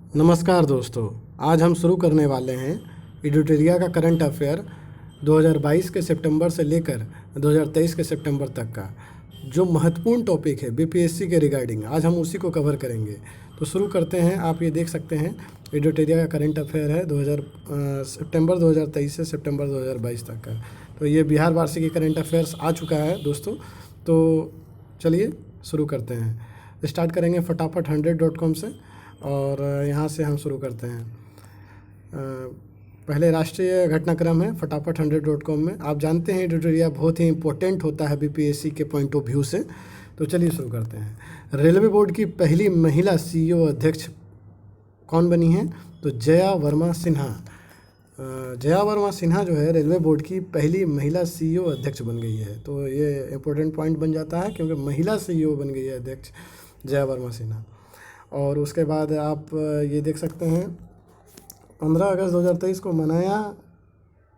नमस्कार दोस्तों, आज हम शुरू करने वाले हैं एडिटोरिया का करंट अफेयर 2022 के सितंबर से लेकर 2023 के सितंबर तक का जो महत्वपूर्ण टॉपिक है बीपीएससी के रिगार्डिंग, आज हम उसी को कवर करेंगे। तो शुरू करते हैं। आप ये देख सकते हैं एडिटोरिया का करंट अफेयर है सितंबर 2023 से सितंबर 2022 तक का। तो ये बिहार वार्षिकी करंट अफेयर्स आ चुका है दोस्तों। तो चलिए शुरू करते हैं। स्टार्ट करेंगे फटाफट 100.com से और यहाँ से हम शुरू करते हैं। पहले राष्ट्रीय घटनाक्रम है फटाफट 100.com में। आप जानते हैं एडिटोरिया बहुत ही इंपॉर्टेंट होता है बीपीएससी के पॉइंट ऑफ व्यू से। तो चलिए शुरू करते हैं। रेलवे बोर्ड की पहली महिला सीईओ अध्यक्ष कौन बनी है? तो जया वर्मा सिन्हा। जया वर्मा सिन्हा जो है रेलवे बोर्ड की पहली महिला सीईओ अध्यक्ष बन गई है। तो ये इंपॉर्टेंट पॉइंट बन जाता है क्योंकि महिला सीईओ बन गई है अध्यक्ष जया वर्मा सिन्हा। और उसके बाद आप ये देख सकते हैं 15 अगस्त 2023 को मनाया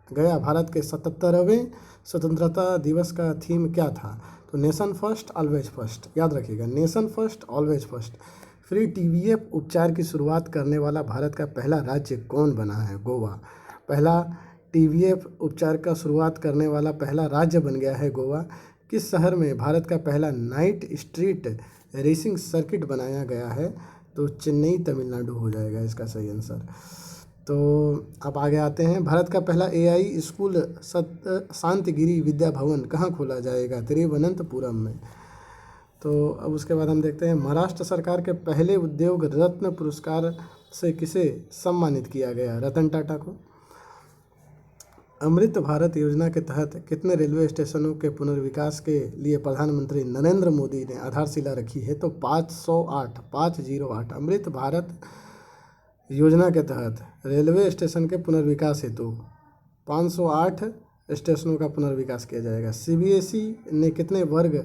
गया भारत के 77वें स्वतंत्रता दिवस का थीम क्या था? तो नेशन फर्स्ट ऑलवेज फर्स्ट, याद रखिएगा, nation first always first. Free TVF उपचार की शुरुआत करने वाला भारत का पहला राज्य कौन बना है? गोवा। पहला टीवीएफ उपचार का शुरुआत करने वाला पहला राज्य बन गया है गोवा। किस शहर में भारत का पहला नाइट स्ट्रीट रेसिंग सर्किट बनाया गया है? तो चेन्नई तमिलनाडु हो जाएगा इसका सही आंसर। तो अब आगे आते हैं। भारत का पहला एआई स्कूल शांतिगिरी विद्या भवन कहाँ खोला जाएगा? तिरुवनंतपुरम में। तो अब उसके बाद हम देखते हैं महाराष्ट्र सरकार के पहले उद्योग रत्न पुरस्कार से किसे सम्मानित किया गया? रतन टाटा को। अमृत भारत योजना के तहत कितने रेलवे स्टेशनों के पुनर्विकास के लिए प्रधानमंत्री नरेंद्र मोदी ने आधारशिला रखी है? तो 508 अमृत भारत योजना के तहत रेलवे स्टेशन के पुनर्विकास हेतु 508 स्टेशनों का पुनर्विकास किया जाएगा। सीबीएसई ने कितने वर्ग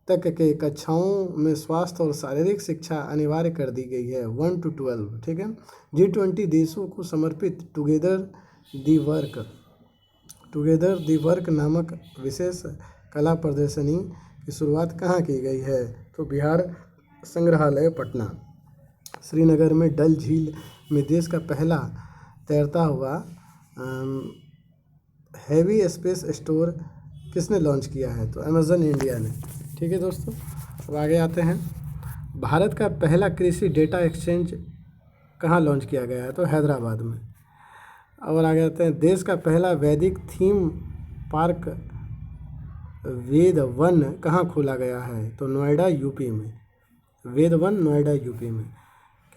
तक के कक्षाओं में स्वास्थ्य और शारीरिक शिक्षा अनिवार्य कर दी गई है? 1 to 12। ठीक है। G20 देशों को समर्पित टुगेदर दी वर्क नामक विशेष कला प्रदर्शनी की शुरुआत कहाँ की गई है? तो बिहार संग्रहालय पटना। श्रीनगर में डल झील में देश का पहला तैरता हुआ हैवी स्पेस स्टोर किसने लॉन्च किया है? तो अमेज़न इंडिया ने। ठीक है दोस्तों, अब आगे आते हैं। भारत का पहला कृषि डेटा एक्सचेंज कहाँ लॉन्च किया गया है? तो हैदराबाद में। और आगे आते हैं। देश का पहला वैदिक थीम पार्क वेद वन कहाँ खोला गया है? तो नोएडा यूपी में। वेद वन नोएडा यूपी में।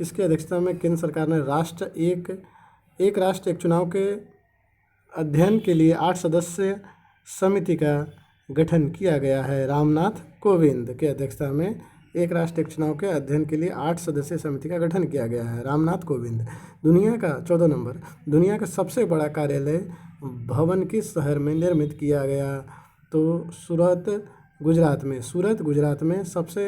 किसकी अध्यक्षता में केंद्र सरकार ने एक राष्ट्र एक चुनाव के अध्ययन के लिए 8 सदस्य समिति का गठन किया गया है? रामनाथ कोविंद की अध्यक्षता में एक राष्ट्र एक चुनाव के अध्ययन के लिए 8 सदस्यीय समिति का गठन किया गया है। रामनाथ कोविंद। दुनिया का 14 नंबर, दुनिया का सबसे बड़ा कार्यालय भवन किस शहर में निर्मित किया गया? तो सूरत गुजरात में सबसे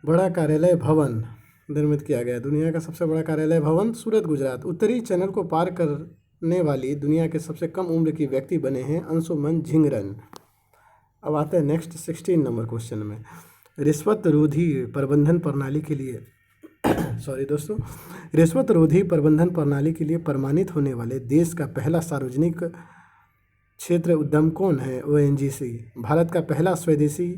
बड़ा कार्यालय भवन निर्मित किया गया। दुनिया का सबसे बड़ा कार्यालय भवन सूरत गुजरात। उत्तरी चैनल को पार करने वाली दुनिया के सबसे कम उम्र की व्यक्ति बने हैं अंशुमन झिंगरन। अब आते हैं नेक्स्ट 16 नंबर क्वेश्चन में। रिश्वत रोधी प्रबंधन प्रणाली के लिए रिश्वत रोधी प्रबंधन प्रणाली के लिए प्रमाणित होने वाले देश का पहला सार्वजनिक क्षेत्र उद्यम कौन है? ओएनजीसी। भारत का पहला स्वदेशी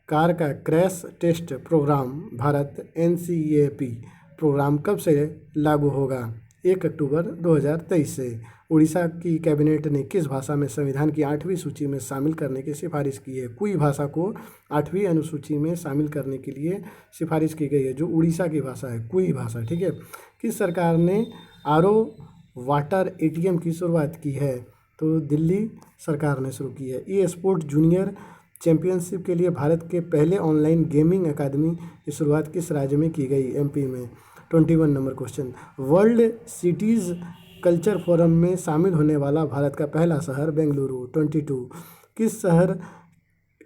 कार का crash test program Bharat NCAP program कब से लागू होगा? 1 अक्टूबर 2023 से। उड़ीसा की कैबिनेट ने किस भाषा में संविधान की 8वीं सूची में शामिल करने की सिफारिश की है? कुई भाषा को 8वीं अनुसूची में शामिल करने के लिए सिफारिश की गई है, जो उड़ीसा की भाषा है, कुई भाषा। ठीक है। किस सरकार ने आरओ वाटर एटीएम की शुरुआत की है? तो दिल्ली सरकार ने शुरू की है। ई स्पोर्ट जूनियर चैंपियनशिप के लिए भारत के पहले ऑनलाइन गेमिंग अकादमी की शुरुआत किस राज्य में की गई? एमपी में। 21 number question. World cities culture forum में शामिल होने वाला भारत का पहला शहर? बेंगलुरु। 22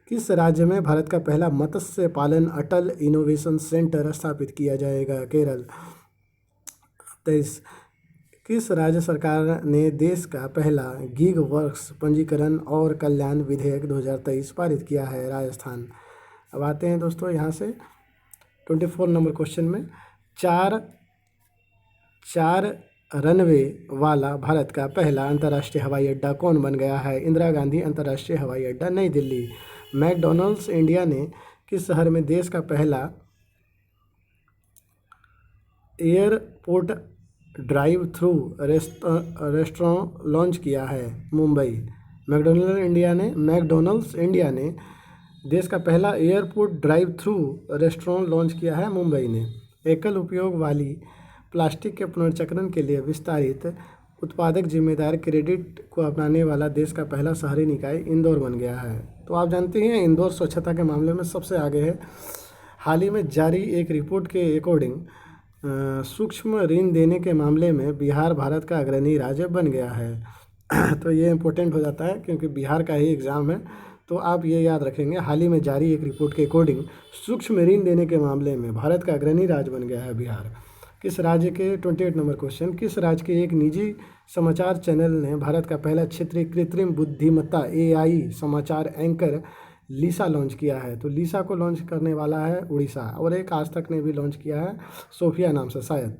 किस राज्य में भारत का पहला मत्स्य पालन अटल इनोवेशन सेंटर स्थापित किया जाएगा? केरल। 23 किस राज्य सरकार ने देश का पहला गीग वर्क्स पंजीकरण और कल्याण विधेयक 2023 पारित किया है? राजस्थान। अब आते हैं दोस्तों यहाँ से 24 नंबर क्वेश्चन में। 4 4 रनवे वाला भारत का पहला अंतर्राष्ट्रीय हवाई अड्डा कौन बन गया है? इंदिरा गांधी अंतर्राष्ट्रीय हवाई अड्डा, नई दिल्ली। मैकडॉनल्ड्स इंडिया ने किस शहर में देश का पहला airport drive through restaurant launch किया है? मुंबई। मैकडॉनल्ड्स इंडिया ने देश का पहला airport drive through restaurant launch किया है मुंबई ने। एकल उपयोग वाली प्लास्टिक के पुनर्चक्रण के लिए विस्तारित उत्पादक जिम्मेदार क्रेडिट को अपनाने वाला देश का पहला शहरी निकाय इंदौर बन गया है। तो आप जानते हैं इंदौर स्वच्छता के मामले में सबसे आगे है। हाल ही में जारी एक रिपोर्ट के अकॉर्डिंग सूक्ष्म ऋण देने के मामले में बिहार भारत का अग्रणी राज्य बन गया है। तो ये इम्पोर्टेंट हो जाता है क्योंकि बिहार का ही एग्ज़ाम है, तो आप ये याद रखेंगे। हाल ही में जारी एक रिपोर्ट के अकॉर्डिंग सूक्ष्म ऋण देने के मामले में भारत का अग्रणी राज्य बन गया है बिहार। किस राज्य के 28 नंबर क्वेश्चन, किस राज्य के एक निजी समाचार चैनल ने भारत का पहला क्षेत्रीय कृत्रिम बुद्धिमत्ता AI समाचार एंकर लीसा लॉन्च किया है? तो लीसा को लॉन्च करने वाला है उड़ीसा, और एक आज तक ने भी लॉन्च किया है सोफिया नाम से शायद।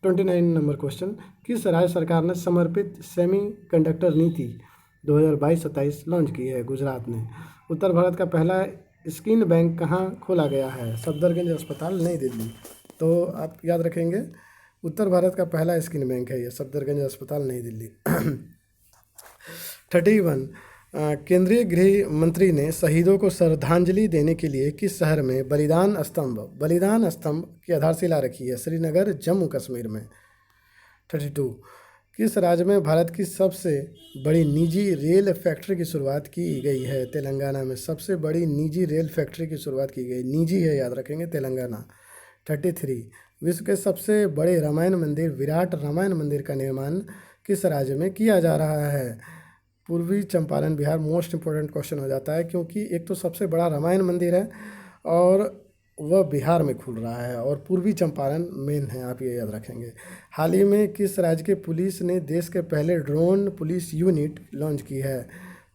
29 नंबर क्वेश्चन, किस राज्य सरकार ने समर्पित सेमीकंडक्टर नीति 2022-27 लॉन्च की है? गुजरात ने। उत्तर भारत का पहला स्किन बैंक कहाँ खोला गया है? सफदरगंज अस्पताल, नई दिल्ली। तो आप याद रखेंगे उत्तर भारत का पहला स्किन बैंक है ये, सफदरगंज अस्पताल, नई दिल्ली। 31 केंद्रीय गृह मंत्री ने शहीदों को श्रद्धांजलि देने के लिए किस शहर में बलिदान स्तंभ की आधारशिला रखी है? श्रीनगर, जम्मू कश्मीर में। 32 किस राज्य में भारत की सबसे बड़ी निजी रेल फैक्ट्री की शुरुआत की गई है? तेलंगाना में सबसे बड़ी निजी रेल फैक्ट्री की शुरुआत की गई, निजी है, याद रखेंगे, तेलंगाना। 33 विश्व के सबसे बड़े रामायण मंदिर विराट रामायण मंदिर का निर्माण किस राज्य में किया जा रहा है? पूर्वी Champaran, Bihar. Most important question हो जाता है क्योंकि एक तो सबसे बड़ा रामायण मंदिर है और वह बिहार में खुल रहा है, और पूर्वी चंपारण मेन है, आप ये याद रखेंगे। हाल ही में किस राज्य के पुलिस ने देश के पहले ड्रोन पुलिस यूनिट लॉन्च की है?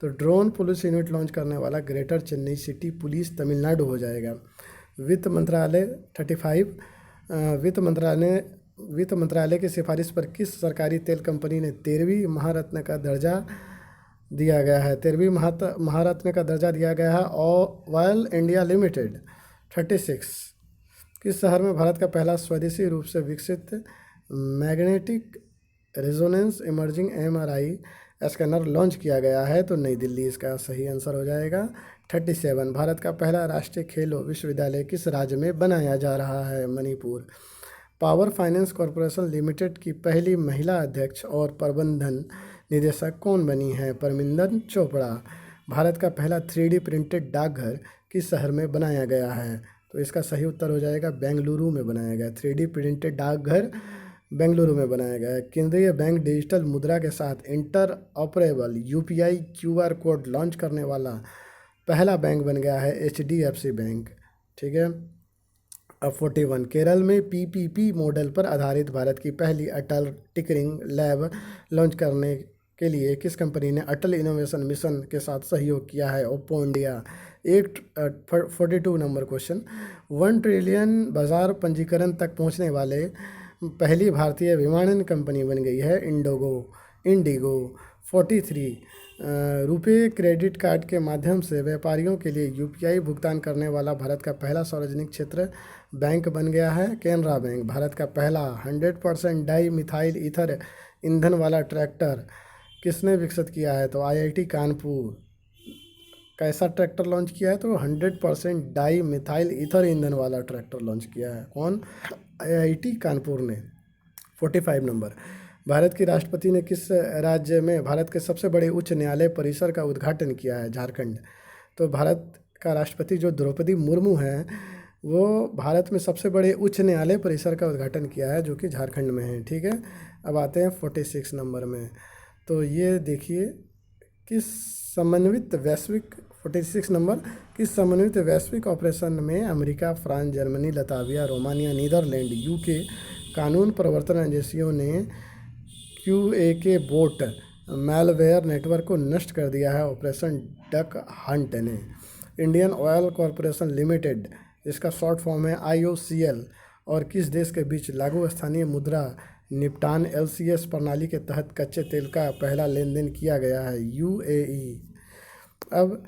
तो ड्रोन पुलिस यूनिट लॉन्च करने वाला greater Chennai city police Tamil Nadu हो जाएगा। वित्त मंत्रालय 35 वित्त मंत्रालय की सिफारिश पर किस सरकारी तेल कंपनी ने 13वीं महारत्न का दर्जा दिया गया है? 13वीं महारत्न का दर्जा दिया गया है ऑयल इंडिया लिमिटेड। 36 किस शहर में भारत का पहला स्वदेशी रूप से विकसित magnetic resonance emerging MRI scanner launch किया गया है? तो नई दिल्ली इसका सही आंसर हो जाएगा। 37 भारत का पहला राष्ट्रीय खेलो विश्वविद्यालय किस राज्य में बनाया जा रहा है? Manipur. Power finance corporation limited की पहली महिला अध्यक्ष और प्रबंधन निदेशक कौन बनी है? परमिंदर चोपड़ा। भारत का पहला 3D प्रिंटेड डाकघर किस शहर में बनाया गया है? तो इसका सही उत्तर हो जाएगा बेंगलुरु में बनाया गया। 3D प्रिंटेड डाकघर बेंगलुरु में बनाया गया है। केंद्रीय बैंक डिजिटल मुद्रा के साथ inter operable UPI QR code launch करने वाला पहला बैंक बन गया है HDFC बैंक। ठीक है। अब 41 केरल में PPP मॉडल पर आधारित भारत की पहली अटल टिंकरिंग लैब लॉन्च करने के लिए किस कंपनी ने अटल इनोवेशन मिशन के साथ सहयोग किया है? Oppo India. 42 number question, 1 trillion बाजार पंजीकरण तक पहुंचने वाले पहली भारतीय विमानन कंपनी बन गई है इंडिगो। 43 रुपे क्रेडिट कार्ड के माध्यम से व्यापारियों के लिए UPI भुगतान करने वाला भारत का पहला सार्वजनिक क्षेत्र बैंक बन गया है कैनरा बैंक। भारत का पहला 100% डाई मिथाइल ईथर ईंधन वाला ट्रैक्टर किसने विकसित किया है? तो IIT कानपुर। कैसा ट्रैक्टर लॉन्च किया है? तो 100% डाई मिथाइल ईथर ईंधन वाला ट्रैक्टर लॉन्च किया है। कौन? IIT कानपुर ने। 45 नंबर, भारत के राष्ट्रपति ने किस राज्य में भारत के सबसे बड़े उच्च न्यायालय परिसर का उद्घाटन किया है? झारखंड। तो भारत का राष्ट्रपति जो द्रौपदी मुर्मू हैं वो भारत में सबसे बड़े उच्च न्यायालय परिसर का उद्घाटन किया है जो कि झारखंड में है। ठीक है। अब आते हैं 46 नंबर में। तो ये देखिए किस समन्वित वैश्विक 46 नंबर, किस समन्वित वैश्विक ऑपरेशन में America, France, Germany, Latvia, Romania, Netherland, UK कानून प्रवर्तन एजेंसियों ने QAK बोट मैलवेयर नेटवर्क को नष्ट कर दिया है? ऑपरेशन डक हंट ने। इंडियन ऑयल कॉरपोरेशन लिमिटेड, इसका शॉर्ट फॉर्म है IOCL, और किस देश के बीच लागू स्थानीय मुद्रा निपटान LCS प्रणाली के तहत कच्चे तेल का पहला लेन देन किया गया है? UAE। अब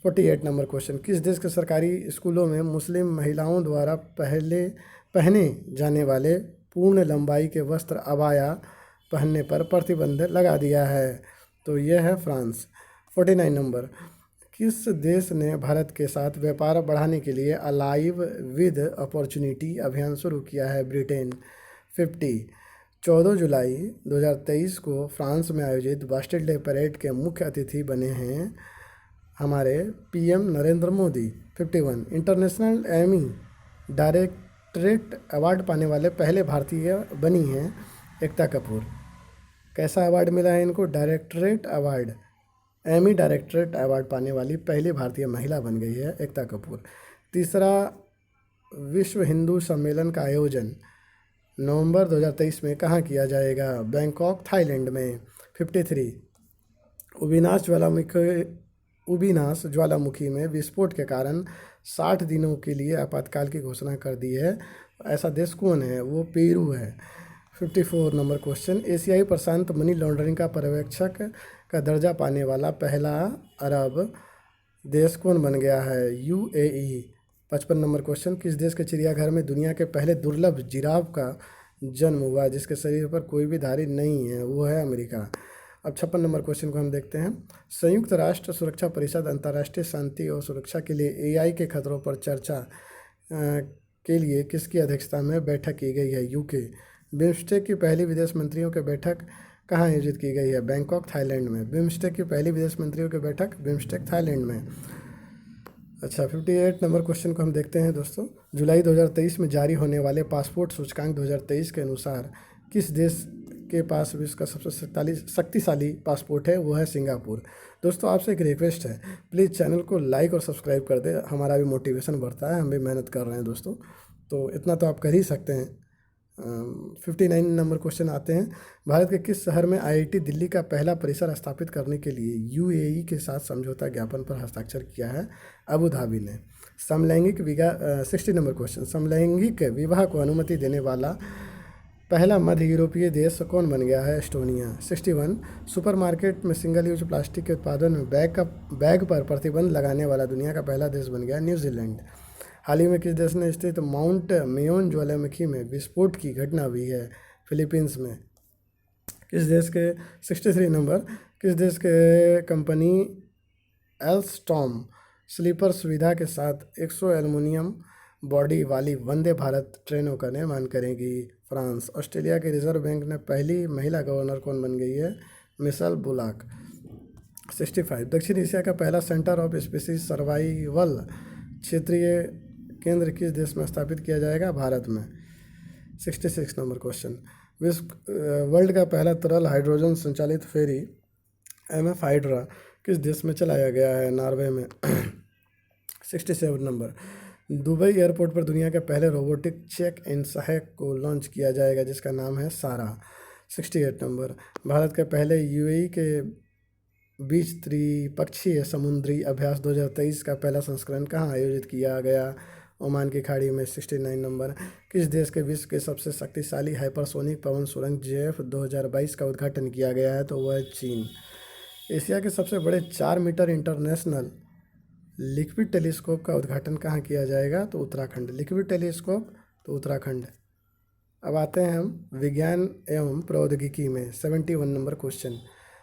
48 नंबर क्वेश्चन, किस देश के सरकारी स्कूलों में मुस्लिम महिलाओं द्वारा पहने जाने वाले पूर्ण लंबाई के वस्त्र अबाया पहनने पर प्रतिबंध लगा दिया है? तो यह है फ्रांस। 49 नंबर, किस देश ने भारत के साथ व्यापार बढ़ाने के लिए अलाइव विद अपॉर्चुनिटी अभियान शुरू किया है? ब्रिटेन। 50, 14 जुलाई 2023 को फ्रांस में आयोजित बास्टिल डे परेड के मुख्य अतिथि बने हैं हमारे PM Narendra Modi. 51, international Amy directorate award पाने वाले पहले भारतीय बनी हैं एकता कपूर। कैसा अवार्ड मिला है इनको? Directorate award, Emmy directorate award पाने वाली पहली भारतीय महिला बन गई है एकता कपूर। तीसरा, विश्व हिंदू सम्मेलन का आयोजन नवंबर 2023 में कहाँ किया जाएगा? बैंकॉक, थाईलैंड में। 53, उबिनास ज्वालामुखी में विस्फोट के कारण 60 दिनों के लिए आपातकाल की घोषणा कर दी है। ऐसा देश कौन है? वो पेरू है। 54 नंबर क्वेश्चन, एशियाई प्रशांत मनी लॉन्ड्रिंग का पर्यवेक्षक का दर्जा पाने वाला पहला अरब देश कौन बन गया है? UAE। 55 नंबर क्वेश्चन, किस देश के चिड़ियाघर में दुनिया के पहले दुर्लभ जिराफ का जन्म हुआ जिसके शरीर पर कोई भी धारी नहीं है? वो है अमेरिका। अब 56 नंबर क्वेश्चन को हम देखते हैं। संयुक्त राष्ट्र सुरक्षा परिषद अंतर्राष्ट्रीय शांति और सुरक्षा के लिए AI के खतरों पर चर्चा के लिए किसकी अध्यक्षता में बैठक की गई है? UK। बिम्स्टेक की पहली विदेश मंत्रियों की बैठक कहाँ आयोजित की गई है? बैंकॉक, थाईलैंड में। बिम्स्टेक की पहली विदेश मंत्रियों की बैठक बिम्स्टेक, थाईलैंड में। अच्छा, 58 नंबर क्वेश्चन को हम देखते हैं दोस्तों। जुलाई 2023 में जारी होने वाले पासपोर्ट सूचकांक 2023 के अनुसार किस देश के पास विश्व का सबसे शक्तिशाली पासपोर्ट है? वो है सिंगापुर। दोस्तों, आपसे एक रिक्वेस्ट है, प्लीज़ चैनल को लाइक और सब्सक्राइब कर दें, हमारा भी मोटिवेशन बढ़ता है, हम भी मेहनत कर रहे हैं दोस्तों, तो इतना तो आप कर ही सकते हैं। 59 नंबर क्वेश्चन आते हैं। भारत के किस शहर में IIT दिल्ली का पहला परिसर स्थापित करने के लिए UAE के साथ समझौता ज्ञापन पर हस्ताक्षर किया है? अबू धाबी ने। 60 नंबर क्वेश्चन, समलैंगिक विवाह को अनुमति देने वाला पहला मध्य यूरोपीय देश कौन बन गया है? एस्टोनिया। 61, सुपरमार्केट में सिंगल यूज प्लास्टिक के उत्पादन में बैग पर प्रतिबंध लगाने वाला दुनिया का पहला देश बन गया न्यूजीलैंड। हाल ही में किस देश ने स्थित माउंट मेयोन ज्वालामुखी में विस्फोट की घटना हुई है? फिलीपींस में। किस देश के 63 नंबर, किस देश के कंपनी एल्स्टॉम स्लीपर सुविधा के साथ 100 एल्युमिनियम बॉडी वाली वंदे भारत ट्रेनों का निर्माण करेगी? फ्रांस। ऑस्ट्रेलिया के रिजर्व बैंक ने पहली महिला गवर्नर कौन बन गई है? मिशेल बुलाक। 65, दक्षिण एशिया का पहला सेंटर ऑफ स्पीशीज सर्वाइवल क्षेत्रीय केंद्र किस देश में स्थापित किया जाएगा? भारत में। 66 नंबर क्वेश्चन, वर्ल्ड का पहला तरल हाइड्रोजन संचालित फेरी MF हाइड्रा किस देश में चलाया गया है? नॉर्वे में। 67 नंबर, दुबई एयरपोर्ट पर दुनिया के पहले रोबोटिक चेक इन सहायक को लॉन्च किया जाएगा जिसका नाम है सारा। 68 नंबर, भारत के पहले UAE के बीच त्रिपक्षीय समुद्री अभ्यास 2023 का पहला संस्करण कहाँ आयोजित किया गया? ओमान की खाड़ी में। 69 नंबर, किस देश के विश्व के सबसे शक्तिशाली हाइपरसोनिक पवन सुरंग JF 2022 का उद्घाटन किया गया है? तो वह है चीन। एशिया के सबसे बड़े 4 मीटर इंटरनेशनल लिक्विड टेलीस्कोप का उद्घाटन कहाँ किया जाएगा? तो उत्तराखंड। लिक्विड टेलीस्कोप तो उत्तराखंड। अब आते हैं हम विज्ञान एवं प्रौद्योगिकी में। 71 नंबर क्वेश्चन,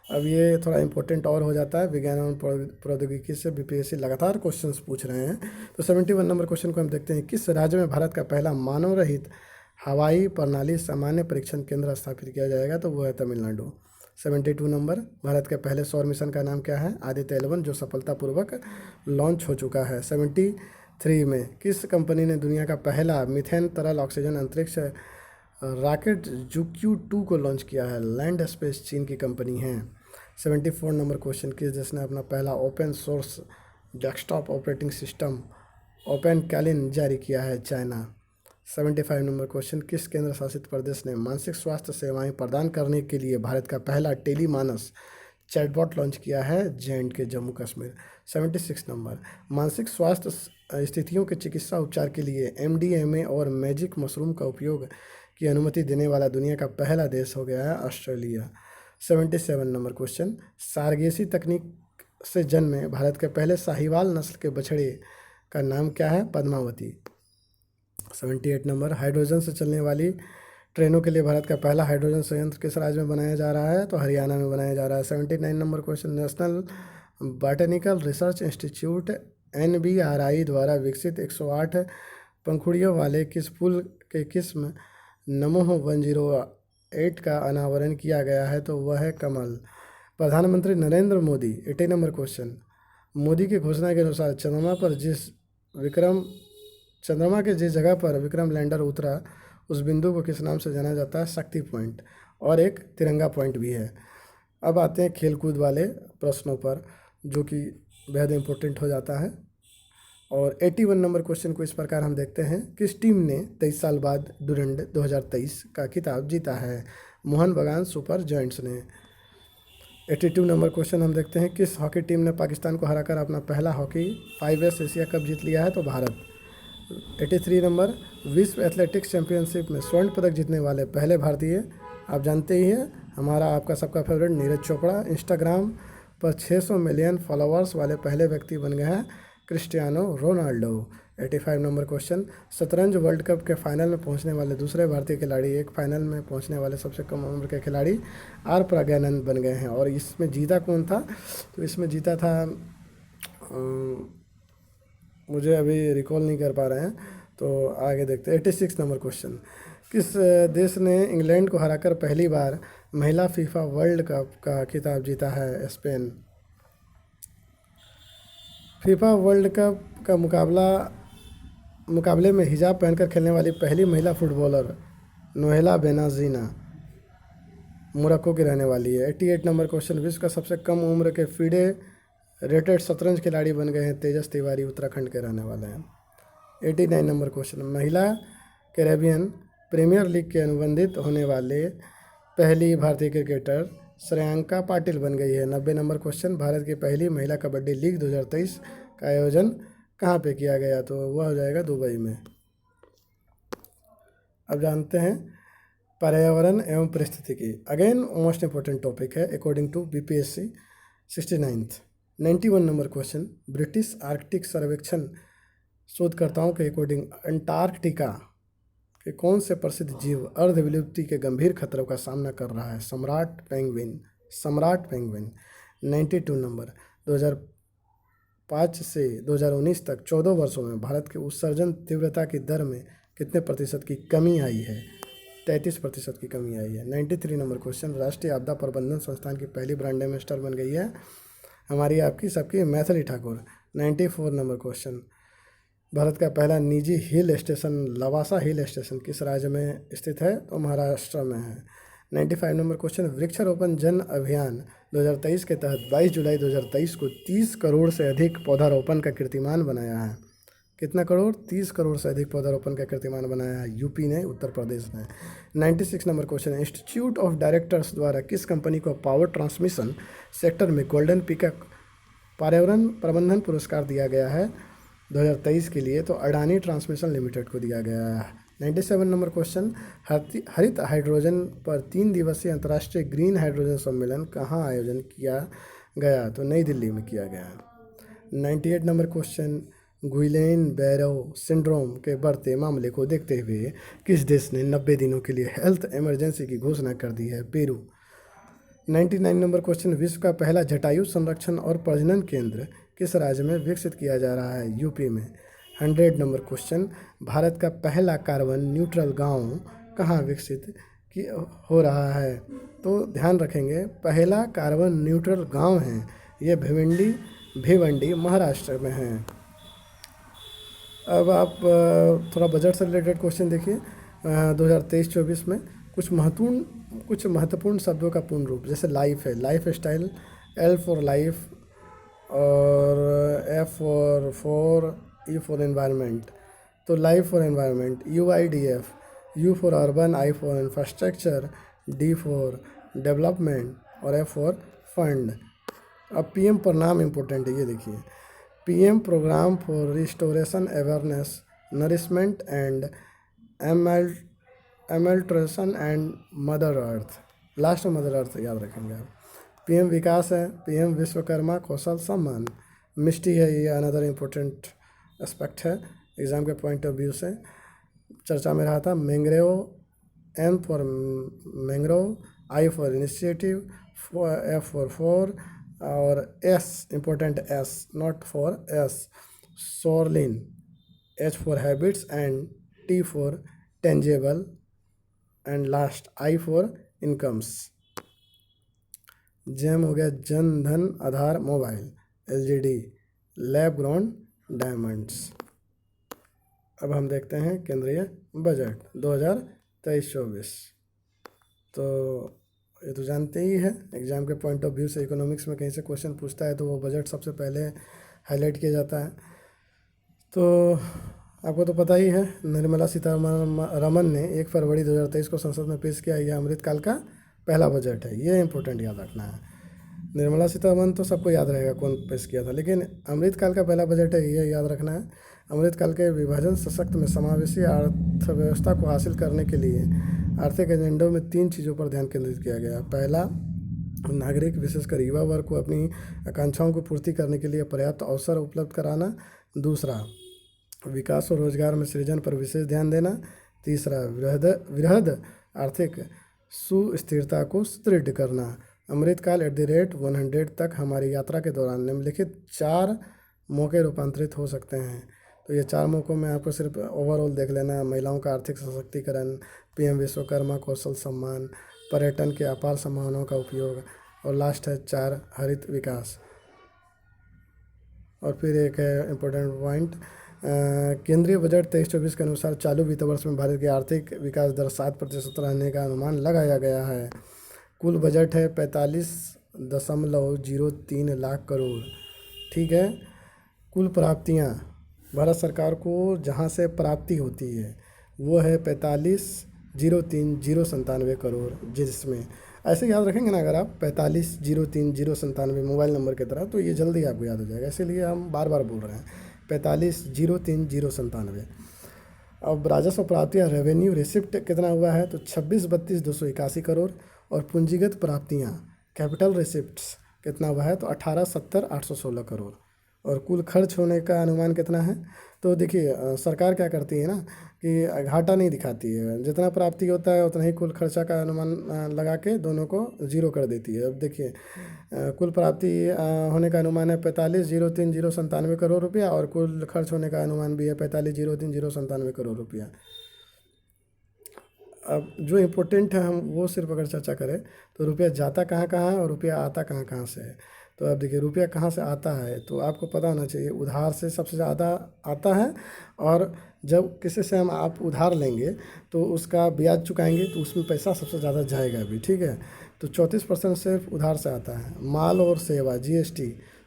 अब ये थोड़ा इंपॉर्टेंट और हो जाता है, विज्ञान एवं प्रौद्योगिकी से BPSC लगातार क्वेश्चंस पूछ रहे हैं। तो 71 नंबर क्वेश्चन को हम देखते हैं। किस राज्य में भारत का पहला मानव रहित हवाई प्रणाली सामान्य परीक्षण केंद्र स्थापित किया जाएगा? तो वो है तमिलनाडु। 72 नंबर, भारत के पहले सौर मिशन का नाम क्या है? आदित्य 11, जो सफलतापूर्वक लॉन्च हो चुका है। 73 में, किस कंपनी ने दुनिया का पहला मीथेन तरल ऑक्सीजन अंतरिक्ष रॉकेट JUICU-2 को लॉन्च किया है? लैंड स्पेस चीन की कंपनी है। 74 नंबर क्वेश्चन, किस देश ने अपना पहला open source desktop operating system open Kaelin जारी किया है? चाइना। 75 नंबर क्वेश्चन, किस केंद्र शासित प्रदेश ने मानसिक स्वास्थ्य सेवाएं प्रदान करने के लिए भारत का पहला टेलीमानस चैटबॉट लॉन्च किया है? JNK, जम्मू कश्मीर। 76 नंबर, मानसिक स्वास्थ्य स्थितियों के चिकित्सा उपचार के लिए MDMA और मैजिक मशरूम का उपयोग की अनुमति देने वाला दुनिया का पहला देश हो गया है ऑस्ट्रेलिया। 77 नंबर क्वेश्चन, सारगेसी तकनीक से जन्मे भारत के पहले साहिवाल नस्ल के बछड़े का नाम क्या है? पद्मावती। 78 नंबर, हाइड्रोजन से चलने वाली ट्रेनों के लिए भारत का पहला हाइड्रोजन संयंत्र किस राज्य में बनाया जा रहा है? तो हरियाणा में बनाया जा रहा है। 79 number question, national botanical research institute NBRI द्वारा विकसित 108 पंखुड़ियों वाले किस फूल के किस्म नमोह 108 का अनावरण किया गया है? तो वह है कमल। प्रधानमंत्री नरेंद्र मोदी, 80 नंबर क्वेश्चन, मोदी की घोषणा के अनुसार चंद्रमा के जिस जगह पर विक्रम लैंडर उतरा उस बिंदु को किस नाम से जाना जाता है? शक्ति पॉइंट, और एक तिरंगा पॉइंट भी है। अब आते हैं खेलकूद वाले प्रश्नों पर, जो कि बेहद इम्पोर्टेंट हो जाता है। और 81 नंबर क्वेश्चन को इस प्रकार हम देखते हैं, किस टीम ने 23 साल बाद डुरंड 2023 का खिताब जीता है? मोहन बगान सुपर जायंट्स ने। 82 नंबर क्वेश्चन हम देखते हैं, किस हॉकी टीम ने पाकिस्तान को हराकर अपना पहला हॉकी 5S एशिया कप जीत लिया है? तो भारत। 83 नंबर, विश्व एथलेटिक्स चैंपियनशिप में स्वर्ण पदक जीतने वाले पहले भारतीय आप जानते ही हैं, हमारा आपका सबका फेवरेट नीरज चोपड़ा। इंस्टाग्राम पर 600 मिलियन फॉलोअर्स वाले पहले व्यक्ति बन गए हैं क्रिस्टियानो रोनाल्डो। 85 नंबर क्वेश्चन, शतरंज वर्ल्ड कप के फाइनल में पहुंचने वाले दूसरे भारतीय खिलाड़ी, एक फाइनल में पहुंचने वाले सबसे कम उम्र के खिलाड़ी R प्रज्ञानंद बन गए हैं। और इसमें जीता कौन था? तो इसमें जीता था, मुझे अभी रिकॉल नहीं कर पा रहे हैं, तो आगे देखते हैं। 86 नंबर क्वेश्चन, किस देश ने इंग्लैंड को हराकर पहली बार महिला फीफा वर्ल्ड कप का खिताब जीता है? स्पेन। फीफा वर्ल्ड कप का मुकाबले में हिजाब पहनकर खेलने वाली पहली महिला फुटबॉलर नोहेला बेनाजीना मोरक्को की रहने वाली है। 88 नंबर क्वेश्चन, विश्व का सबसे कम उम्र के फीडे रेटेड शतरंज खिलाड़ी बन गए हैं तेजस तिवारी, उत्तराखंड के रहने वाले हैं। 89 नंबर क्वेश्चन, महिला कैरेबियन प्रीमियर लीग के अनुबंधित होने वाले पहली भारतीय क्रिकेटर श्रेयांका पाटिल बन गई है। 90 नंबर क्वेश्चन, भारत की पहली महिला कबड्डी लीग 2023 का आयोजन कहाँ पे किया गया? तो वह हो जाएगा दुबई में। अब जानते हैं पर्यावरण एवं परिस्थितिकी, अगेन मोस्ट इंपॉर्टेंट टॉपिक है according to BPSC 69th। 91 number question, British Arctic सर्वेक्षण शोधकर्ताओं के अकॉर्डिंग अंटार्कटिका के कौन से प्रसिद्ध जीव अर्धविलुप्ति के गंभीर खतरों का सामना कर रहा है? सम्राट पेंगुइन। 92 नंबर, 2005 से 2019 तक 14 वर्षों में भारत के उत्सर्जन तीव्रता की दर में कितने प्रतिशत की कमी आई है? 33% की कमी आई है। 93 नंबर क्वेश्चन, राष्ट्रीय आपदा प्रबंधन संस्थान की पहली ब्रांड एम्बेसडर बन गई है हमारी आपकी सबकी मैथिली ठाकुर। 94 नंबर क्वेश्चन, भारत का पहला निजी hill station Lavasa hill station किस राज्य में स्थित है? तो महाराष्ट्र में है। 95 नंबर क्वेश्चन, वृक्षारोपण जन अभियान 2023 के तहत 22 जुलाई 2023 को 30 करोड़ से अधिक पौधारोपण का कीर्तिमान बनाया है। कितना करोड़? 30 करोड़ से अधिक पौधारोपण का कीर्तिमान बनाया है यूपी ने, उत्तर प्रदेश ने। 96 number question, institute of directors द्वारा किस कंपनी को पावर ट्रांसमिशन सेक्टर में गोल्डन पीकॉक पर्यावरण प्रबंधन पुरस्कार दिया गया है 2023 के लिए? तो अडानी ट्रांसमिशन लिमिटेड को दिया गया है। 97 नंबर क्वेश्चन, हरित हाइड्रोजन पर 3 दिवसीय अंतर्राष्ट्रीय ग्रीन हाइड्रोजन सम्मेलन कहाँ आयोजन किया गया? तो नई दिल्ली में किया गया। 98 नंबर क्वेश्चन, गुइलेन बैरो सिंड्रोम के बढ़ते मामले को देखते हुए किस देश ने 90 दिनों के लिए हेल्थ इमरजेंसी की घोषणा कर दी है? पेरू। 99 नंबर क्वेश्चन, विश्व का पहला जटायु संरक्षण और प्रजनन केंद्र किस राज्य में विकसित किया जा रहा है? यूपी में। 100 नंबर क्वेश्चन, भारत का पहला कार्बन न्यूट्रल गांव कहाँ विकसित हो रहा है? तो ध्यान रखेंगे, पहला कार्बन न्यूट्रल गांव है ये भिवंडी महाराष्ट्र में है। अब आप थोड़ा बजट से रिलेटेड क्वेश्चन देखिए। 2023-24 में कुछ महत्वपूर्ण शब्दों का पूर्ण रूप, जैसे लाइफ है, life style, L for life, और F E फॉर एनवायरनमेंट। तो life for environment UIDF, U for urban, I for infrastructure, D for development और F फॉर फंड। अब PM पर नाम इम्पोर्टेंट है, ये देखिए, PM program for restoration awareness nourishment and amelioration and mother earth, last में mother earth याद रखेंगे आप। PM विकास है, PM विश्वकर्मा कौशल सम्मान, मिष्टी है, ये अनदर इम्पोर्टेंट एस्पेक्ट है एग्ज़ाम के पॉइंट ऑफ व्यू से चर्चा में रहा था। Mangrove, M for mangrove, I for initiative, F for और S important S not for S shoreline, H for habitats and T for tangible and last I for incomes. GEM हो गया Jan Dhan Aadhaar mobile, LGD lab ground diamonds. अब हम देखते हैं केंद्रीय budget 2023-24। तो ये तो जानते ही है, एग्ज़ाम के पॉइंट ऑफ व्यू से इकोनॉमिक्स में कहीं से क्वेश्चन पूछता है तो वो बजट सबसे पहले हाईलाइट किया जाता है। तो आपको तो पता ही है, निर्मला सीतारमन ने 1 फरवरी 2023 को संसद में पेश किया। यह अमृतकाल का पहला बजट है, ये इंपॉर्टेंट याद रखना है। निर्मला सीतारमन तो सबको याद रहेगा कौन पेश किया था, लेकिन अमृतकाल का पहला बजट है, ये याद रखना है। अमृतकाल के विभाजन सशक्त में समावेशी अर्थव्यवस्था को हासिल करने के लिए आर्थिक एजेंडों में 3 चीज़ों पर ध्यान केंद्रित किया गया। पहला, नागरिक विशेषकर युवा वर्ग को अपनी आकांक्षाओं को पूर्ति करने के लिए पर्याप्त अवसर उपलब्ध कराना। दूसरा, विकास और रोजगार में सृजन पर विशेष ध्यान देना। तीसरा, वृहद आर्थिक सुस्थिरता को सुदृढ़ करना। अमृतकाल @100 तक हमारी यात्रा के दौरान निम्नलिखित 4 मौके रूपांतरित हो सकते हैं। तो ये 4 मौक़ों में आपको सिर्फ ओवरऑल देख लेना है। महिलाओं का आर्थिक सशक्तिकरण, PM विश्वकर्मा कौशल सम्मान, पर्यटन के अपार संभावनाओं का उपयोग और लास्ट है 4 हरित विकास। और फिर एक है इम्पोर्टेंट पॉइंट, केंद्रीय बजट 23-24 के अनुसार चालू वित्त वर्ष में भारत की आर्थिक विकास दर 7% रहने का अनुमान लगाया गया है। कुल बजट है 45.03 लाख करोड़। ठीक है। कुल प्राप्तियाँ भारत सरकार को जहाँ से प्राप्ति होती है वो है 45,03,097 करोड़, जिसमें ऐसे याद रखेंगे ना अगर आप 45,03,097 मोबाइल नंबर की तरह, तो ये जल्दी आपको याद हो जाएगा, इसीलिए हम बार बार बोल रहे हैं 45,03,097। अब राजस्व प्राप्तियाँ रेवेन्यू रिसिप्ट कितना हुआ है तो 26,32,281 करोड़। और पूंजीगत प्राप्तियाँ कैपिटल रिसिप्ट्स कितना हुआ है तो 18,70,816 करोड़। और कुल खर्च होने का अनुमान कितना है तो देखिए, सरकार क्या करती है ना कि घाटा नहीं दिखाती है, जितना प्राप्ति होता है उतना ही कुल खर्चा का अनुमान लगा के दोनों को जीरो कर देती है। अब देखिए, कुल प्राप्ति होने का अनुमान है 45,03,097 करोड़ रुपया और कुल खर्च होने का अनुमान भी है 45,03,097 करोड़ रुपया। अब जो इम्पोर्टेंट है हम वो सिर्फ अगर चर्चा करें तो रुपया जाता कहाँ कहाँ है और रुपया आता कहाँ कहाँ से है। तो अब देखिए, रुपया कहाँ से आता है तो आपको पता होना चाहिए, उधार से सबसे ज़्यादा आता है। और जब किसी से आप उधार लेंगे तो उसका ब्याज चुकाएंगे तो उसमें पैसा सबसे ज़्यादा जाएगा भी। ठीक है। तो 34% सिर्फ उधार से आता है। माल और सेवा GST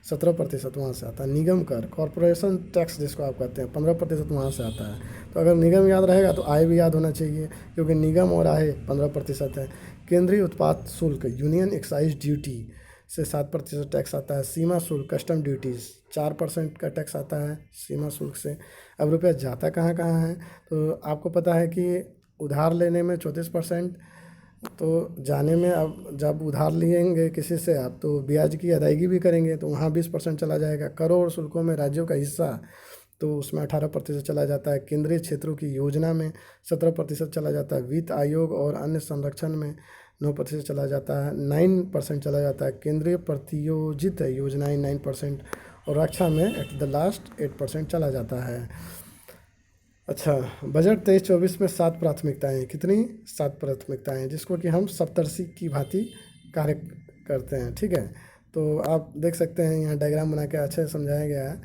17% वहाँ से आता है। निगम कर कॉरपोरेशन टैक्स जिसको आप कहते हैं 15% वहाँ से आता है। तो अगर निगम याद रहेगा तो आय भी याद होना चाहिए, क्योंकि निगम और आय 15% है। केंद्रीय उत्पाद शुल्क यूनियन एक्साइज ड्यूटी से 7% टैक्स आता है। सीमा शुल्क कस्टम ड्यूटीज़ 4% का टैक्स आता है सीमा शुल्क से। अब रुपया जाता कहाँ कहाँ है तो आपको पता है कि उधार लेने में 34%, तो जाने में अब जब उधार लेंगे किसी से आप तो ब्याज की अदायगी भी करेंगे तो वहाँ 20% चला जाएगा। करों और शुल्कों में राज्यों का हिस्सा तो उसमें 18% चला जाता है। केंद्रीय क्षेत्रों की योजना में 17% चला जाता है। वित्त आयोग और अन्य संरक्षण में 9% चला जाता है। 9% चला जाता है। केंद्रीय प्रतियोजित योजनाएं 9% और रक्षा में एट द लास्ट 8% चला जाता है। अच्छा, बजट 23-24 में 7 प्राथमिकताएँ, कितनी 7 प्राथमिकताएँ, जिसको कि हम सप्तर्षि की भांति कार्य करते हैं। ठीक है। तो आप देख सकते हैं यहाँ डायग्राम बना के अच्छे से समझाया गया है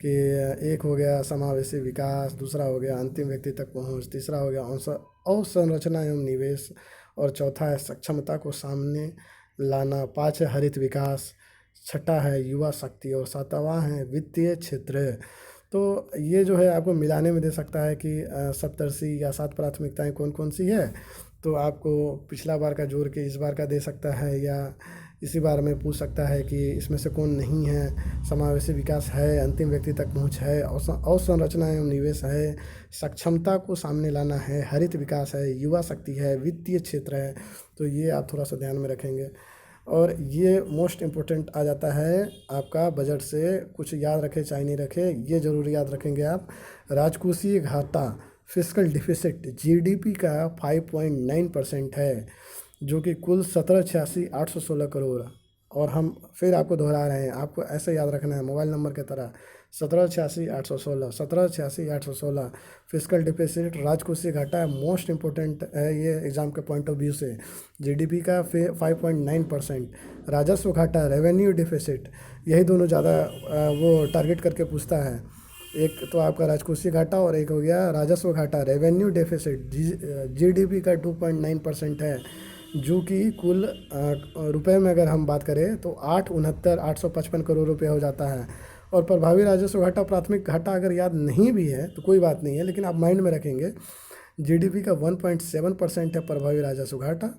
कि एक हो गया समावेशी विकास, दूसरा हो गया अंतिम व्यक्ति तक पहुँच, तीसरा हो गया अवसंरचना एवं निवेश और चौथा है सक्षमता को सामने लाना, 5 है हरित विकास, 6ठा है युवा शक्ति और 7वां है वित्तीय क्षेत्र। तो ये जो है आपको मिलाने में दे सकता है कि सप्तर्षि या 7 प्राथमिकताएं कौन कौन सी है। तो आपको पिछला बार का जोड़ के इस बार का दे सकता है या इसी बारे में पूछ सकता है कि इसमें से कौन नहीं है। समावेशी विकास है, अंतिम व्यक्ति तक पहुंच है, अवसंरचना एवं निवेश है, सक्षमता को सामने लाना है, हरित विकास है, युवा शक्ति है, वित्तीय क्षेत्र है। तो ये आप थोड़ा सा ध्यान में रखेंगे। और ये मोस्ट इम्पोर्टेंट आ जाता है आपका बजट से, कुछ याद रखें चाहे नहीं रखें, ये ज़रूर याद रखेंगे आप। राजकोषीय घाटा फिस्कल डिफिसिट जीडीपी का 5.9% है, जो कि कुल 17,86,816 करोड़। और हम फिर आपको दोहरा रहे हैं, आपको ऐसे याद रखना है मोबाइल नंबर की तरह, 17,86,816, 17,86,816 फिस्कल डिफिसिट राजकोषीय घाटा है। मोस्ट इम्पोर्टेंट है ये एग्ज़ाम के पॉइंट ऑफ व्यू से। जीडीपी का 5.9%। राजस्व घाटा रेवेन्यू डिफिसिट, यही दोनों ज़्यादा वो टारगेट करके पूछता है। एक तो आपका राजकोषीय घाटा और एक हो गया राजस्व घाटा। रेवेन्यू डेफिसिट जीडीपी का 2.9% है, जो कि कुल रुपए में अगर हम बात करें तो 8,69,855 करोड़ रुपए हो जाता है। और प्रभावी राजस्व घाटा प्राथमिक घाटा अगर याद नहीं भी है तो कोई बात नहीं है, लेकिन आप माइंड में रखेंगे। जीडीपी का 1.7% है प्रभावी राजस्व घाटा,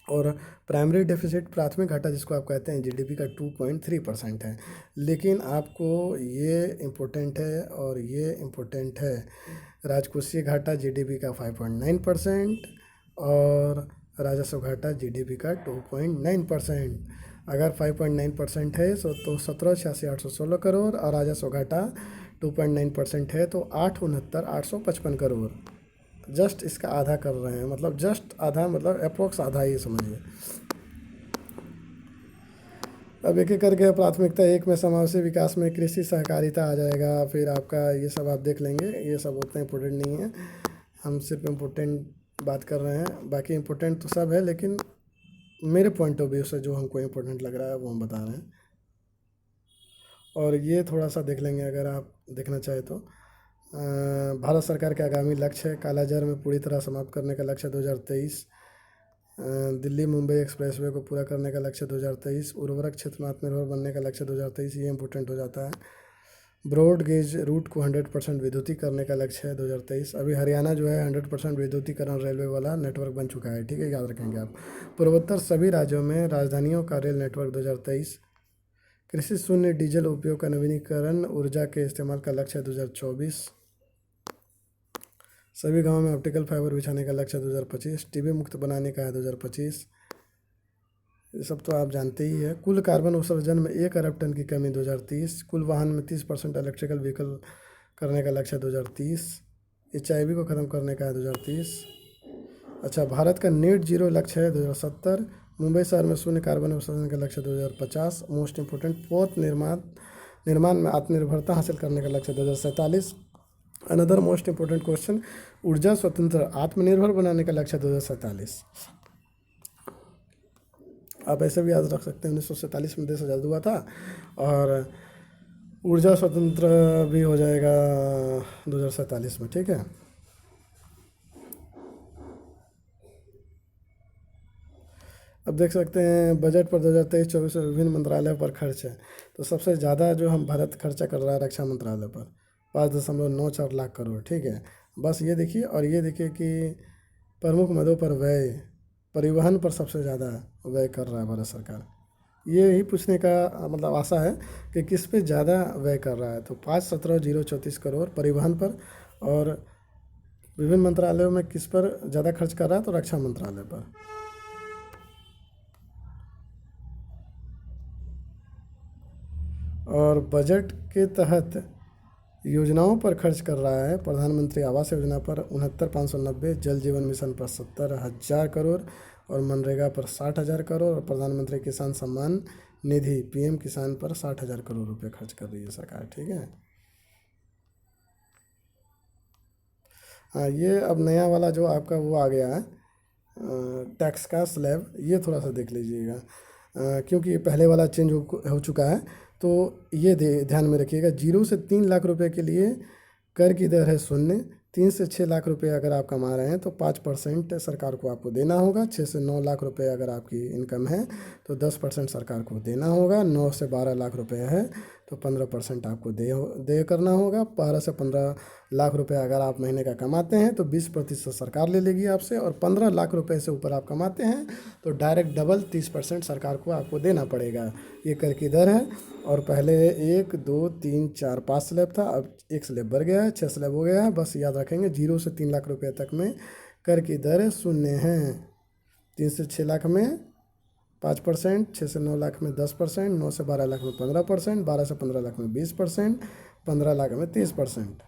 और प्राइमरी डेफिसिट प्राथमिक घाटा जिसको आप कहते हैं जीडीपी का 2.3% है। लेकिन आपको ये इम्पोर्टेंट है और ये इम्पोर्टेंट है, राजकोषीय घाटा जीडीपी का 5.9% और राजस्व घाटा जीडीपी का 2.9%। अगर 5.9% है तो 17,86,816 करोड़, और राजस्व घाटा 2.9% है तो 8,69,855 करोड़। जस्ट इसका आधा कर रहे हैं, मतलब जस्ट आधा, मतलब अप्रोक्स आधा ही समझिए। अब एक एक करके प्राथमिकता एक में समावेशी विकास में कृषि सहकारिता आ जाएगा। फिर आपका ये सब आप देख लेंगे, ये सब उतना इम्पोर्टेंट नहीं है, हम सिर्फ इम्पोर्टेंट बात कर रहे हैं। बाकी इम्पोर्टेंट तो सब है, लेकिन मेरे पॉइंट ऑफ व्यू से जो हमको इम्पोर्टेंट लग रहा है वो हम बता रहे हैं। और ये थोड़ा सा देख लेंगे अगर आप देखना चाहें तो। भारत सरकार के आगामी लक्ष्य है कालाजार में पूरी तरह समाप्त करने का लक्ष्य 2023। दिल्ली मुंबई एक्सप्रेसवे को पूरा करने का लक्ष्य 2023। उर्वरक क्षेत्र में आत्मनिर्भर बनने का लक्ष्य 2023, ये इंपॉर्टेंट हो जाता है। ब्रॉड गेज रूट को 100% विद्युतीकरण करने का लक्ष्य है 2023। अभी हरियाणा जो है 100% विद्युतीकरण रेलवे वाला नेटवर्क बन चुका है, ठीक है, याद रखेंगे आप। पूर्वोत्तर सभी राज्यों में राजधानियों का रेल नेटवर्क 2023। कृषि शून्य डीजल उपयोग का नवीनीकरण ऊर्जा के इस्तेमाल का लक्ष्य है 2024। सभी गांवों में ऑप्टिकल फाइबर बिछाने का लक्ष्य 2025। टीबी मुक्त बनाने का है 2025। ये सब तो आप जानते ही है। कुल कार्बन उत्सर्जन में 1 अरब टन की कमी 2030। कुल वाहन में 30% इलेक्ट्रिकल व्हीकल करने का लक्ष्य 2030। HIV को ख़त्म करने का है 2030। अच्छा, भारत का नेट जीरो लक्ष्य है 2070। मुंबई शहर में शून्य कार्बन उत्सर्जन का लक्ष्य 2050। मोस्ट इम्पोर्टेंट, पोत निर्माण में आत्मनिर्भरता हासिल करने का लक्ष्य 2047। अनदर मोस्ट इम्पोर्टेंट क्वेश्चन, ऊर्जा स्वतंत्र आत्मनिर्भर बनाने का लक्ष्य 2047। आप ऐसे भी याद रख सकते हैं 1947 में देश आज़ाद हुआ था, और ऊर्जा स्वतंत्र भी हो जाएगा 2047 में, ठीक है। अब देख सकते हैं बजट पर 2023-24 में विभिन्न मंत्रालयों पर खर्च है। तो सबसे ज़्यादा जो हम भारत खर्चा कर रहा है रक्षा मंत्रालय पर 5.94 लाख करोड़, ठीक है। बस ये देखिए, और ये देखिए कि प्रमुख मदों पर व्यय, परिवहन पर सबसे ज़्यादा व्यय कर रहा है भारत सरकार। ये ही पूछने का मतलब आशा है कि किस पे ज़्यादा व्यय कर रहा है। तो 5,17,034 करोड़ परिवहन पर, और विभिन्न मंत्रालयों में किस पर ज़्यादा खर्च कर रहा है, तो रक्षा मंत्रालय पर। और बजट के तहत योजनाओं पर खर्च कर रहा है प्रधानमंत्री आवास योजना पर 69,590, जल जीवन मिशन पर 70,000 करोड़, और मनरेगा पर 60,000 करोड़, और प्रधानमंत्री किसान सम्मान निधि PM किसान पर 60,000 करोड़ रुपए खर्च कर रही है सरकार, ठीक है। हाँ, ये अब नया वाला जो आपका वो आ गया है टैक्स का स्लैब, ये थोड़ा सा देख लीजिएगा, क्योंकि पहले वाला चेंज हो चुका है। तो ये ध्यान में रखिएगा, 0 से 3 लाख रुपए के लिए कर की दर है 0। 3 से 6 लाख रुपए अगर आप कमा रहे हैं तो 5% सरकार को आपको देना होगा। 6 से 9 लाख रुपए अगर आपकी इनकम है तो 10% सरकार को देना होगा। 9 से 12 लाख रुपए है तो 15% आपको दे करना होगा। 12 से 15 लाख रुपए अगर आप महीने का कमाते हैं तो 20% सरकार ले लेगी आपसे, और 15 लाख रुपए से ऊपर आप कमाते हैं तो डायरेक्ट डबल 30% सरकार को आपको देना पड़ेगा। ये कर की दर है। और पहले 1 2 3 4 5 स्लैब था, अब एक स्लैब बढ़ गया है, 6 स्लैब हो गया है। बस याद रखेंगे 0 से 3 लाख रुपये तक में कर की दर शून्य है। 3 से 6 लाख में 5%, 6 से 9 लाख में 10%, 9 से 12 लाख में 15%, 12 से 15 लाख में 20%, 15 लाख में 30%।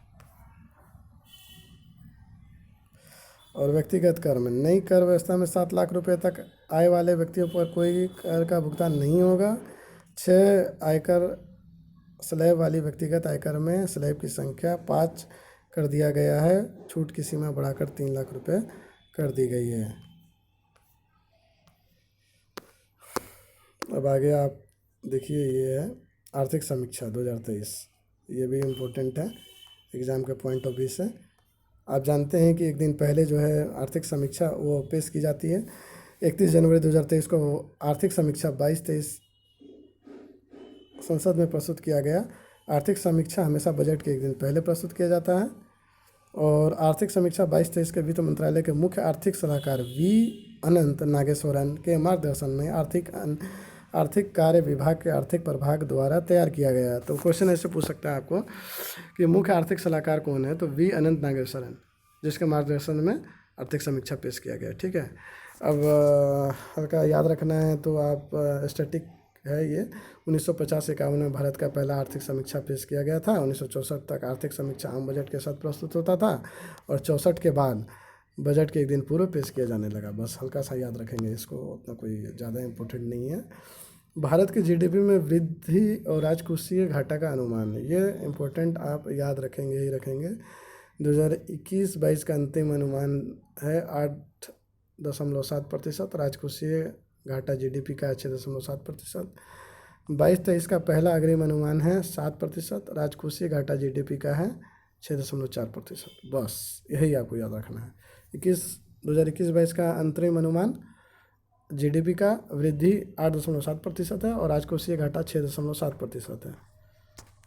और व्यक्तिगत कर में नई कर व्यवस्था में 7 लाख रुपए तक आय वाले व्यक्तियों पर कोई कर का भुगतान नहीं होगा। 6 आयकर स्लैब वाली व्यक्तिगत आयकर में स्लैब की संख्या 5 कर दिया गया है। छूट की सीमा बढ़ाकर 3 लाख रुपए कर दी गई है। अब आगे आप देखिए, ये है आर्थिक समीक्षा 2023। ये भी इम्पोर्टेंट है एग्ज़ाम के पॉइंट ऑफ व्यू से। आप जानते हैं कि एक दिन पहले जो है आर्थिक समीक्षा वो पेश की जाती है। 31 जनवरी 2023 को आर्थिक समीक्षा 22-23 संसद में प्रस्तुत किया गया। आर्थिक समीक्षा हमेशा बजट के एक दिन पहले प्रस्तुत किया जाता है। और आर्थिक समीक्षा 22-23 के वित्त मंत्रालय के मुख्य आर्थिक सलाहकार वी अनंत नागेश्वरन के मार्गदर्शन में आर्थिक कार्य विभाग के आर्थिक प्रभाग द्वारा तैयार किया गया। तो क्वेश्चन ऐसे पूछ सकता है आपको कि मुख्य आर्थिक सलाहकार कौन है, तो वी अनंत नागेश्वरन, जिसके मार्गदर्शन में आर्थिक समीक्षा पेश किया गया। ठीक है, अब हल्का याद रखना है तो आप स्टैटिक है ये। 1950-51 में भारत का पहला आर्थिक समीक्षा पेश किया गया था। 1964 तक आर्थिक समीक्षा आम बजट के साथ प्रस्तुत होता था, और 64 के बाद बजट के एक दिन पूर्व पेश किया जाने लगा। बस हल्का सा याद रखेंगे इसको, उतना कोई ज़्यादा इम्पोर्टेंट नहीं है। भारत के जीडीपी में वृद्धि और राजकोषीय घाटा का अनुमान, ये इम्पोर्टेंट आप याद रखेंगे ही रखेंगे। 2021-22 का अंतिम अनुमान है 8.7%। राजकोषीय घाटा जीडीपी का 6.7%। 22-23 का पहला अग्रिम अनुमान है 7%। राजकोषीय घाटा जीडीपी का है 6.4%। बस यही आपको याद रखना है। 2021-22 का अंतरिम अनुमान जीडीपी का वृद्धि 8.7% है, और राजकोषीय घाटा 6.7% है।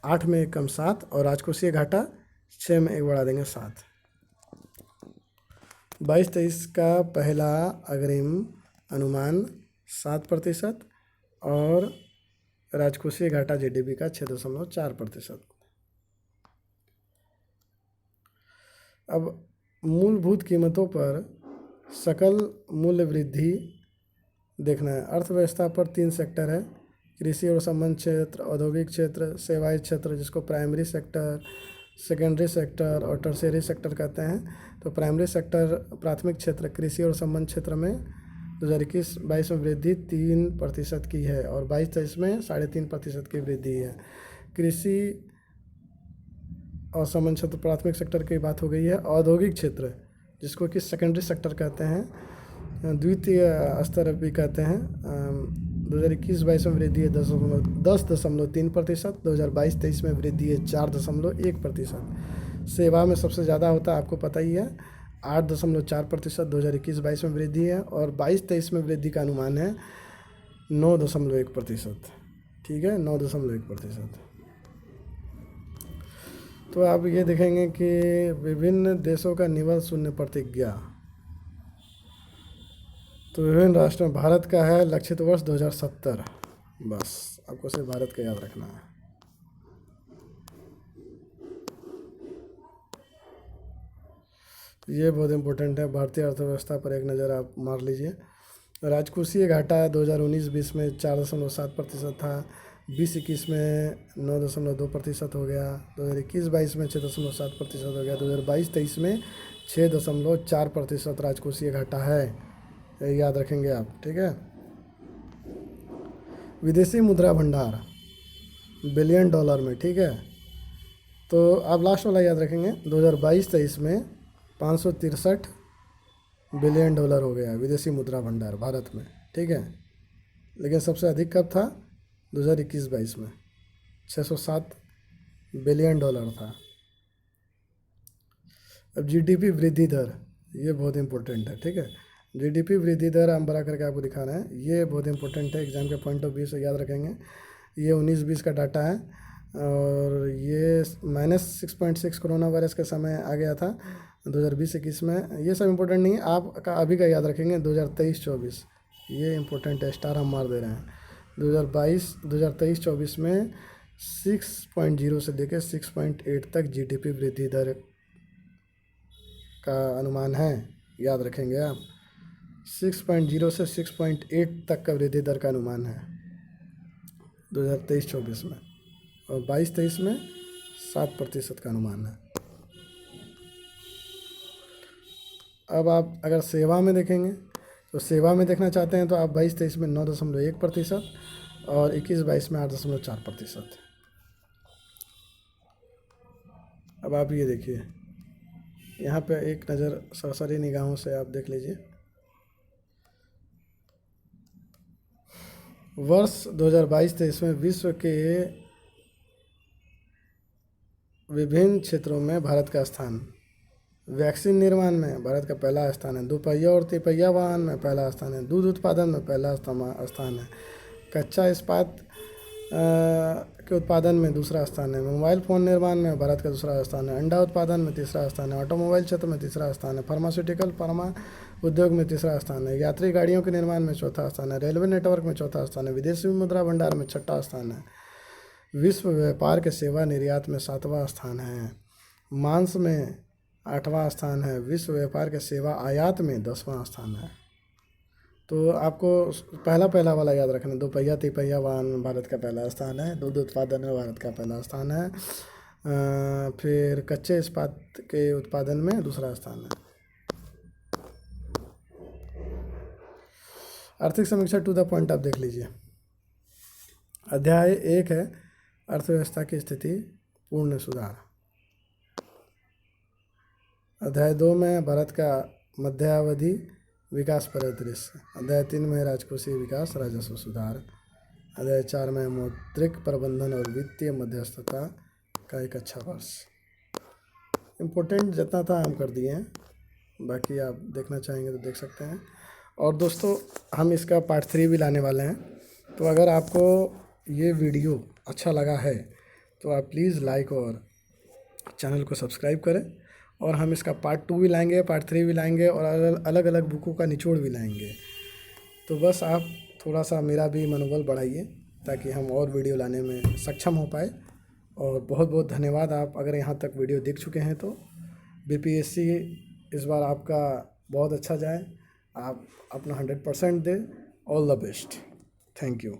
8 में एक कम 7, और राजकोषीय घाटा 6 में एक बढ़ा देंगे 7। 22-23 का पहला अग्रिम अनुमान 7%, और राजकोषीय घाटा जीडीपी का 6.4%। अब मूलभूत कीमतों पर सकल मूल्य वृद्धि देखना है। अर्थव्यवस्था पर 3 सेक्टर है: कृषि और संबंध क्षेत्र, औद्योगिक क्षेत्र, सेवाएं क्षेत्र, जिसको प्राइमरी सेक्टर, सेकेंडरी सेक्टर और टर्शियरी सेक्टर कहते हैं। तो प्राइमरी सेक्टर प्राथमिक क्षेत्र कृषि और संबंध क्षेत्र में 2021-22 में वृद्धि 3% की है, और 22-23 में 3.5% की वृद्धि है। कृषि और संबंध क्षेत्र प्राथमिक सेक्टर की बात हो गई है। औद्योगिक क्षेत्र, जिसको कि सेकेंडरी सेक्टर कहते हैं, द्वितीय स्तर भी कहते हैं, 2021-22 में वृद्धि है 10.3%। 2022-23 में वृद्धि है 4.1%। सेवा में सबसे ज़्यादा होता है, आपको पता ही है, 8.4% 2021-22 में वृद्धि है, और 22-23 में वृद्धि का अनुमान है 9.1%। ठीक है, 9.1%। तो आप ये देखेंगे कि विभिन्न देशों का निवल शून्य प्रतिज्ञा, तो विभिन्न राष्ट्रों में भारत का है लक्षित वर्ष 2070। बस आपको सिर्फ भारत का याद रखना है। ये बहुत इम्पोर्टेंट है। भारतीय अर्थव्यवस्था पर एक नज़र आप मार लीजिए। राजकोषीय घाटा 2019-20 में 4.7% था। 20-21 में 9.2% हो गया। 2021-22 में 6.7% हो गया। 2022-23 में 6.4% राजकोषीय घाटा है, याद रखेंगे आप। ठीक है, विदेशी मुद्रा भंडार बिलियन डॉलर में। ठीक है, तो आप लास्ट वाला याद रखेंगे। 2022-23 में 563 बिलियन डॉलर हो गया विदेशी मुद्रा भंडार भारत में। ठीक है, लेकिन सबसे अधिक कब था? 2021-22 में 607 बिलियन डॉलर था। अब जीडीपी वृद्धि दर, ये बहुत इंपॉर्टेंट है। ठीक है, जीडीपी वृद्धि दर हम बड़ा करके आपको दिखाना है। ये बहुत इंपॉर्टेंट है, एग्जाम के पॉइंट ऑफ व्यू से याद रखेंगे। ये 19-20 का डाटा है। और ये -6.6 कोरोना वायरस के समय आ गया था 2020-21 में। ये सब इम्पोर्टेंट नहीं है, आपका अभी का याद रखेंगे 2023-24, ये इम्पोर्टेंट है, स्टार हम मार दे रहे हैं। 2023-24 में 6.0 से लेकर 6.8 तक जीडीपी वृद्धि दर का अनुमान है, याद रखेंगे आप। 6.0 से 6.8 तक का वृद्धि दर का अनुमान है 2023-24 में, और 22-23 में 7% का अनुमान है। अब आप अगर सेवा में देखेंगे तो सेवा में देखना चाहते हैं तो आप 22-23 में 9.1% और 21-22 में 8.4%। अब आप ये देखिए, यहाँ पे एक नज़र सरसरी निगाहों से आप देख लीजिए। वर्ष 2022-23 में विश्व के विभिन्न क्षेत्रों में भारत का स्थान। वैक्सीन निर्माण में भारत का पहला स्थान है। दोपहिया और तिपहिया वाहन में पहला स्थान है। दूध उत्पादन में पहला स्थान है। कच्चा इस्पात के उत्पादन में दूसरा स्थान है। मोबाइल फ़ोन निर्माण में भारत का दूसरा स्थान है। अंडा उत्पादन में तीसरा स्थान है। ऑटोमोबाइल क्षेत्र में तीसरा स्थान है। फार्मास्यूटिकल फार्मा उद्योग में तीसरा स्थान है। यात्री गाड़ियों के निर्माण में चौथा स्थान है। रेलवे नेटवर्क में चौथा स्थान है। विदेशी मुद्रा भंडार में छठा स्थान है। विश्व व्यापार के सेवा निर्यात में 7वां स्थान है। मांस में 8वां स्थान है। विश्व व्यापार के सेवा आयात में 10वां स्थान है। तो आपको पहला वाला याद रखना, दोपहिया तिपहिया वाहन में भारत का पहला स्थान है। दूध उत्पादन में भारत का पहला स्थान है। फिर कच्चे इस्पात के उत्पादन में दूसरा स्थान है। आर्थिक समीक्षा टू द पॉइंट आप देख लीजिए। अध्याय 1 है अर्थव्यवस्था की स्थिति पूर्ण सुधार। अध्याय 2 में भारत का मध्यावधि विकास परिदृश्य। अध्याय 3 में राजकोषीय विकास राजस्व सुधार। अध्याय 4 में मौद्रिक प्रबंधन और वित्तीय मध्यस्थता का एक अच्छा वर्ष। इम्पोर्टेंट जितना था हम कर दिए हैं, बाकी आप देखना चाहेंगे तो देख सकते हैं। और दोस्तों, हम इसका पार्ट 3 भी लाने वाले हैं, तो अगर आपको ये वीडियो अच्छा लगा है तो आप प्लीज़ लाइक और चैनल को सब्सक्राइब करें। और हम इसका पार्ट 2 भी लाएंगे, पार्ट 3 भी लाएंगे, और अलग अलग बुकों का निचोड़ भी लाएंगे। तो बस आप थोड़ा सा मेरा भी मनोबल बढ़ाइए ताकि हम और वीडियो लाने में सक्षम हो पाए। और बहुत बहुत धन्यवाद, आप अगर यहाँ तक वीडियो देख चुके हैं तो। बीपीएससी इस बार आपका बहुत अच्छा जाए, आप अपना 100% दें। All the best. Thank you.